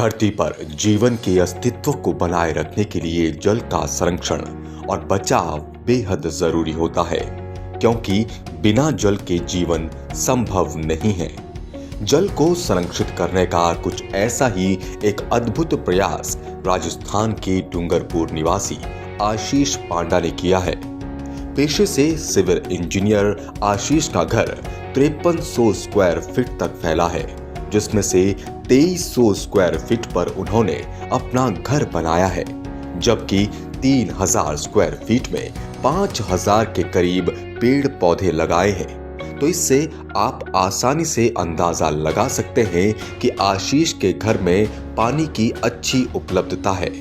धरती पर जीवन के अस्तित्व को बनाए रखने के लिए जल का संरक्षण और बचाव बेहद जरूरी होता है, क्योंकि बिना जल के जीवन संभव नहीं है। जल को संरक्षित करने का कुछ ऐसा ही एक अद्भुत प्रयास राजस्थान के डूंगरपुर निवासी आशीष पांडा ने किया है। पेशे से सिविल इंजीनियर आशीष का घर 5300 स्क्वायर फीट तक फैला है, जिसमें से 2300 स्क्वायर फीट पर उन्होंने अपना घर बनाया है, जबकि 3000 स्क्वायर फीट में 5000 के करीब पेड़ पौधे लगाए हैं। तो इससे आप आसानी से अंदाजा लगा सकते हैं कि आशीष के घर में पानी की अच्छी उपलब्धता है।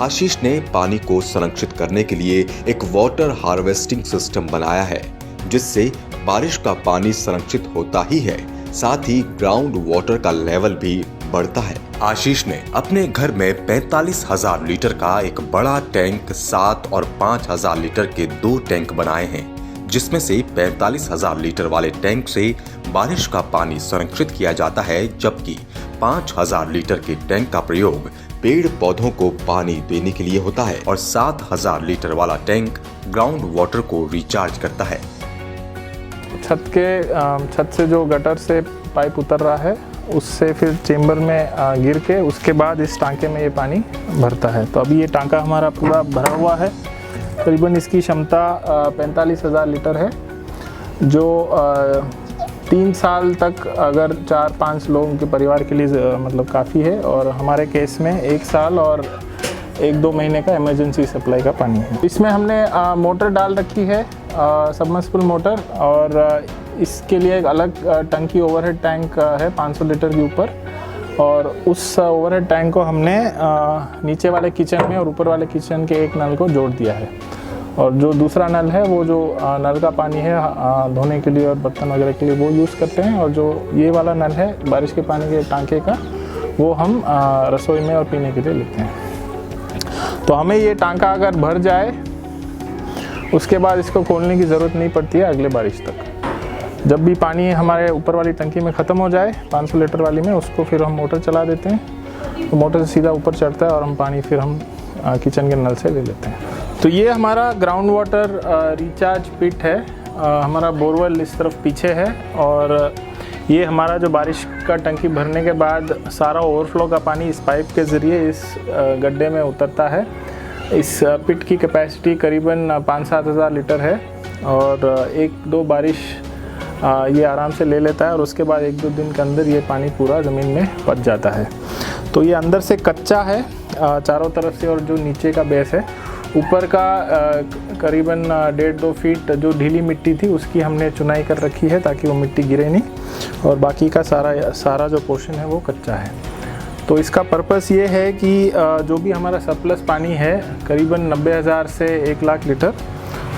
आशीष ने पानी को संरक्षित करने के लिए एक वाटर हार्वेस्टिंग सिस्टम बनाया है, जिससे बारिश का पानी संरक्षित होता ही है, साथ ही ग्राउंड वाटर का लेवल भी बढ़ता है। आशीष ने अपने घर में 45,000 लीटर का एक बड़ा टैंक, 7 और 5,000 लीटर के 2 टैंक बनाए हैं, जिसमें से 45,000 लीटर वाले टैंक से बारिश का पानी संरक्षित किया जाता है, जबकि 5,000 लीटर के टैंक का प्रयोग पेड़ पौधों को पानी देने के लिए होता है और 7,000 लीटर वाला टैंक ग्राउंड वाटर को रिचार्ज करता है। छत से जो गटर से पाइप उतर रहा है, उससे फिर चेंबर में गिर के उसके बाद इस टांके में ये पानी भरता है। तो अभी ये टांका हमारा पूरा भरा हुआ है। करीबन इसकी क्षमता 45,000 लीटर है, जो 3 साल तक अगर 4-5 लोगों के परिवार के लिए मतलब काफ़ी है। और हमारे केस में 1 साल और 1-2 महीने का इमरजेंसी सप्लाई का पानी है। इसमें हमने मोटर डाल रखी है, सबमर्सिबल मोटर, और इसके लिए एक अलग टंकी ओवरहेड टैंक है 500 लीटर के ऊपर। और उस ओवरहेड टैंक को हमने नीचे वाले किचन में और ऊपर वाले किचन के एक नल को जोड़ दिया है। और जो दूसरा नल है, वो जो नल का पानी है धोने के लिए और बर्तन वगैरह के लिए वो यूज़ करते हैं। और जो ये वाला नल है बारिश के पानी के टांके का, वो हम रसोई में और पीने के लिए लेते हैं। तो हमें ये टांका अगर भर जाए, उसके बाद इसको खोलने की ज़रूरत नहीं पड़ती है अगले बारिश तक। जब भी पानी हमारे ऊपर वाली टंकी में ख़त्म हो जाए 500 लीटर वाली में, उसको फिर हम मोटर चला देते हैं। तो मोटर से सीधा ऊपर चढ़ता है और हम पानी फिर हम किचन के नल से ले लेते हैं। तो ये हमारा ग्राउंड वाटर रिचार्ज पिट है। हमारा बोरवेल इस तरफ पीछे है, और ये हमारा जो बारिश का टंकी भरने के बाद सारा ओवरफ्लो का पानी इस पाइप के ज़रिए इस गड्ढे में उतरता है। इस पिट की कैपेसिटी करीबन 5-7 हज़ार लीटर है, और 1-2 बारिश ये आराम से ले लेता है, और उसके बाद 1-2 दिन के अंदर ये पानी पूरा ज़मीन में पच जाता है। तो ये अंदर से कच्चा है चारों तरफ से, और जो नीचे का बेस है, ऊपर का करीबन 1.5-2 फीट जो ढीली मिट्टी थी उसकी हमने चुनाई कर रखी है, ताकि वो मिट्टी गिरे नहीं, और बाकी का सारा जो पोर्शन है वो कच्चा है। तो इसका पर्पस ये है कि जो भी हमारा सरप्लस पानी है, करीबन 90,000 से 1 लाख लीटर,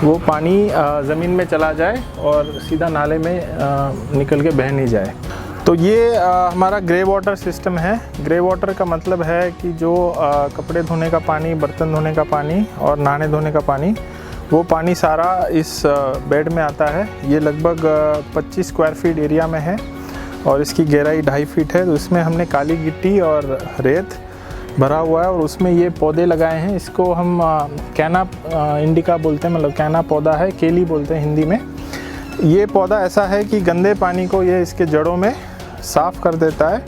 वो पानी ज़मीन में चला जाए और सीधा नाले में निकल के बह नहीं जाए। तो ये हमारा ग्रे वाटर सिस्टम है। ग्रे वाटर का मतलब है कि जो कपड़े धोने का पानी, बर्तन धोने का पानी और नहाने धोने का पानी, वो पानी सारा इस बेड में आता है। ये लगभग 25 स्क्वायर फीट एरिया में है, और इसकी गहराई 2.5 फीट है। तो इसमें हमने काली गिट्टी और रेत भरा हुआ है, और उसमें ये पौधे लगाए हैं। इसको हम कैना इंडिका बोलते हैं, मतलब कैना पौधा है, केली बोलते हैं हिंदी में। ये पौधा ऐसा है कि गंदे पानी को ये इसके जड़ों में साफ़ कर देता है,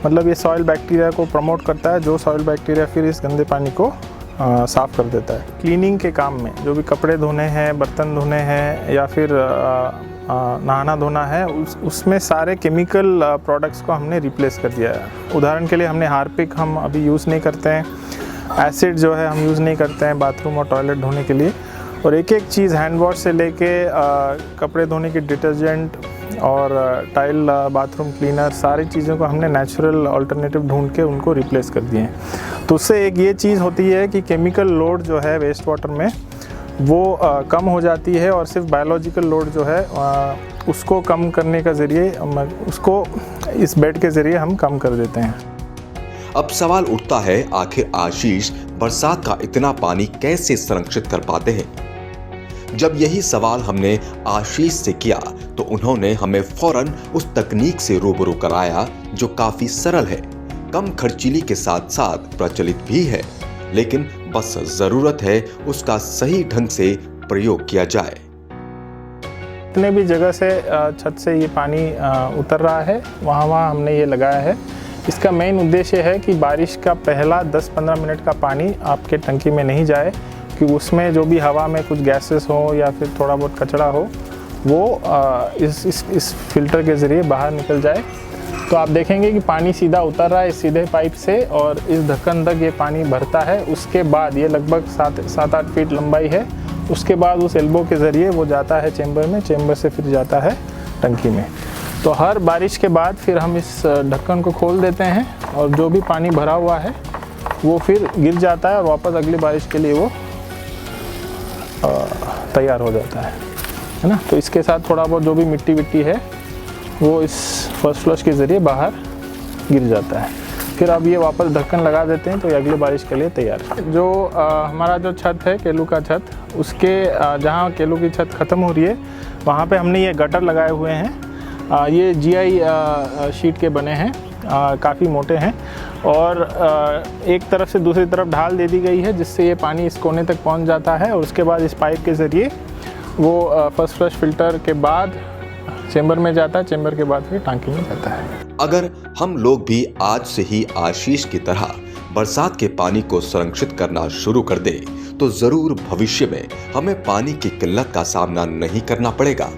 मतलब ये सॉइल बैक्टीरिया को प्रमोट करता है, जो सॉइल बैक्टीरिया फिर इस गंदे पानी को साफ़ कर देता है। क्लीनिंग के काम में जो भी कपड़े धोने हैं, बर्तन धोने हैं, या फिर नहाना धोना है, उसमें सारे केमिकल प्रोडक्ट्स को हमने रिप्लेस कर दिया है। उदाहरण के लिए हमने हार्पिक हम अभी यूज़ नहीं करते हैं, एसिड जो है हम यूज़ नहीं करते हैं बाथरूम और टॉयलेट धोने के लिए, और एक एक चीज़ हैंड वॉश से लेके कपड़े धोने की डिटर्जेंट और टाइल बाथरूम क्लीनर, सारी चीज़ों को हमने नेचुरल अल्टरनेटिव ढूंढ के उनको रिप्लेस कर दिए हैं। तो उससे एक ये चीज़ होती है कि केमिकल लोड जो है वेस्ट वाटर में वो कम हो जाती है, और सिर्फ बायोलॉजिकल लोड जो है उसको कम करने का ज़रिए उसको इस बेड के ज़रिए हम कम कर देते हैं। अब सवाल उठता है, आखिर आशीष बरसात का इतना पानी कैसे संरक्षित कर पाते हैं? जब यही सवाल हमने आशीष से किया, तो उन्होंने हमें फौरन उस तकनीक से रूबरू कराया जो काफी सरल है। कम खर्चीली के साथ साथ प्रचलित भी है, लेकिन बस जरूरत है उसका सही ढंग से प्रयोग किया जाए। जितने भी जगह से छत से ये पानी उतर रहा है वहाँ हमने ये लगाया है। इसका मेन उद्देश्य है कि बारिश का पहला 10-15 मिनट का पानी आपके टंकी में नहीं जाए, कि उसमें जो भी हवा में कुछ गैसेस हो या फिर थोड़ा बहुत कचरा हो वो इस फिल्टर के ज़रिए बाहर निकल जाए। तो आप देखेंगे कि पानी सीधा उतर रहा है इस सीधे पाइप से और इस ढक्कन तक ये पानी भरता है। उसके बाद ये लगभग 7-8 फीट लंबाई है। उसके बाद उस एल्बो के ज़रिए वो जाता है चेंबर में, चेंबर से फिर जाता है टंकी में। तो हर बारिश के बाद फिर हम इस ढक्कन को खोल देते हैं और जो भी पानी भरा हुआ है वो फिर गिर जाता है और वापस अगली बारिश के लिए वो तैयार हो जाता है ना। तो इसके साथ थोड़ा बहुत जो भी मिट्टी विट्टी है वो इस फर्स्ट फ्लश के ज़रिए बाहर गिर जाता है। फिर अब ये वापस ढक्कन लगा देते हैं तो ये अगली बारिश के लिए तैयार है। जो हमारा जो छत है केलू का छत, उसके जहाँ केलू की छत ख़त्म हो रही है वहाँ पे हमने ये गटर लगाए हुए हैं। ये GI शीट के बने हैं, काफ़ी मोटे हैं और एक तरफ से दूसरी तरफ ढाल दे दी गई है जिससे ये पानी इस कोने तक पहुँच जाता है और उसके बाद इस पाइप के ज़रिए वो फर्स्ट फ्लश फिल्टर के बाद चेंबर में जाता है, चेंबर के बाद फिर टांकी में जाता है। अगर हम लोग भी आज से ही आशीष की तरह बरसात के पानी को संरक्षित करना शुरू कर दें तो जरूर भविष्य में हमें पानी की किल्लत का सामना नहीं करना पड़ेगा।